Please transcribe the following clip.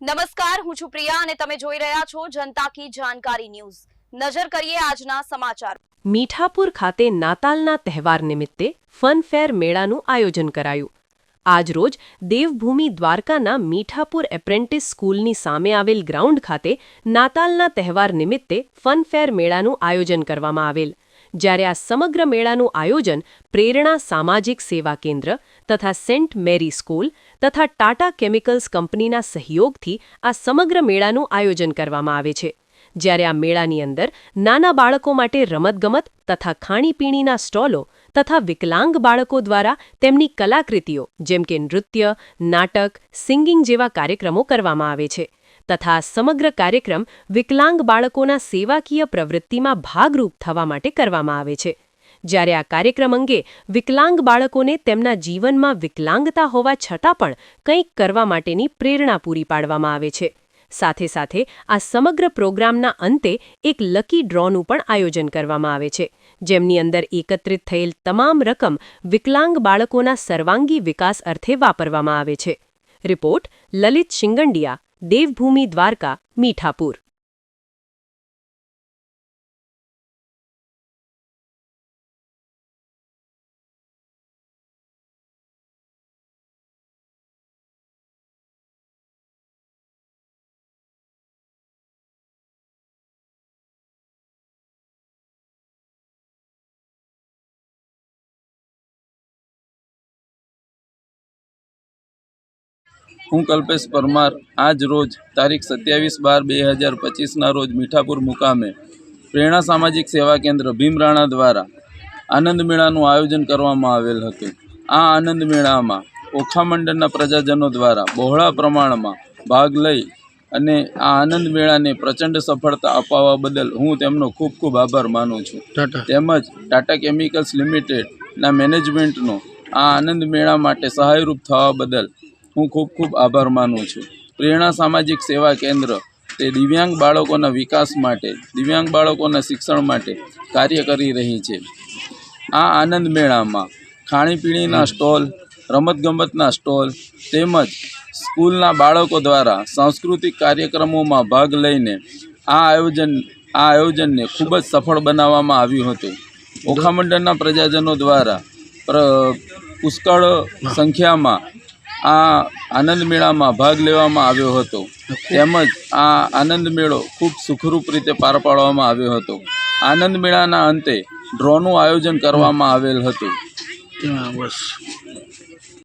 નમસ્કાર, હું છું પ્રિયા અને તમે જોઈ રહ્યા છો જનતા કી જાણકારી ન્યૂઝ। નજર કરીએ આજના સમાચાર। મીઠાપુર ખાતે નાતાલના તહેવાર નિમિત્તે ફનફેર મેળાનું આયોજન કરાયું। આજરોજ દેવભૂમિ દ્વારકાના મીઠાપુર એપ્રેન્ટિસ સ્કૂલની સામે આવેલ ગ્રાઉન્ડ ખાતે નાતાલના તહેવાર નિમિત્તે ફનફેર મેળાનું આયોજન કરવામાં આવેલ। જ્યારે આ સમગ્ર મેળાનું આયોજન પ્રેરણા સામાજિક સેવા કેન્દ્ર તથા સેન્ટ મેરી સ્કૂલ તથા ટાટા કેમિકલ્સ કંપનીના સહયોગથી આ સમગ્ર મેળાનું આયોજન કરવામાં આવે છે। જ્યારે આ મેળાની અંદર નાના બાળકો માટે રમતગમત તથા ખાણીપીણીના સ્ટોલો તથા વિકલાંગ બાળકો દ્વારા તેમની કલાકૃતિઓ જેમ કે નૃત્ય, નાટક, સિંગિંગ જેવા કાર્યક્રમો કરવામાં આવે છે તથા સમગ્ર કાર્યક્રમ વિકલાંગ બાળકોના સેવાકીય પ્રવૃત્તિમાં ભાગરૂપ થવા માટે કરવામાં આવે છે। જ્યારે આ કાર્યક્રમ અંગે વિકલાંગ બાળકોને તેમના જીવનમાં વિકલાંગતા હોવા છતાં પણ કંઈક કરવા માટેની પ્રેરણા પૂરી પાડવામાં આવે છે। સાથે સાથે આ સમગ્ર પ્રોગ્રામના અંતે એક લકી ડ્રોનું પણ આયોજન કરવામાં આવે છે, જેમની અંદર એકત્રિત થયેલ તમામ રકમ વિકલાંગ બાળકોના સર્વાંગી વિકાસ અર્થે વાપરવામાં આવે છે। રિપોર્ટ લલિત શિંગંડિયા, દેવભૂમિ દ્વારકા, મીઠાપુર। હું કલ્પેશ પરમાર આજ રોજ તારીખ 27/12/2025 રોજ મીઠાપુર મુકામે પ્રેરણા સામાજિક સેવા કેન્દ્ર ભીમરાણા દ્વારા આનંદ મેળાનું આયોજન કરવામાં આવેલ હતું। આ આનંદ મેળામાં ઓખા મંડળના પ્રજાજનો દ્વારા બહોળા પ્રમાણમાં ભાગ લઈ અને આ આનંદ મેળાને પ્રચંડ સફળતા અપાવવા બદલ હું તેમનો ખૂબ ખૂબ આભાર માનું છું। તેમજ ટાટા કેમિકલ્સ લિમિટેડના મેનેજમેન્ટનો આ આનંદ મેળા માટે સહાયરૂપ થવા બદલ હું ખૂબ ખૂબ આભાર માનું છું। પ્રેરણા સામાજિક સેવા કેન્દ્ર તે દિવ્યાંગ બાળકોના વિકાસ માટે, દિવ્યાંગ બાળકોના શિક્ષણ માટે કાર્ય કરી રહી છે। આ આનંદ મેળામાં ખાણીપીણીના સ્ટોલ, રમતગમતના સ્ટોલ તેમજ સ્કૂલના બાળકો દ્વારા સાંસ્કૃતિક કાર્યક્રમોમાં ભાગ લઈને આ આયોજનને ખૂબ જ સફળ બનાવવામાં આવ્યું હતું। ઓખા મંડળના પ્રજાજનો દ્વારા પુષ્કળ સંખ્યામાં આ આનંદ મેળામાં ભાગ લેવામાં આવ્યો હતો તેમજ આ આનંદ મેળો ખૂબ સુખરૂપ રીતે પાર પાડવામાં આવ્યો હતો। આનંદ મેળાના અંતે ડ્રોનું આયોજન કરવામાં આવેલ હતું।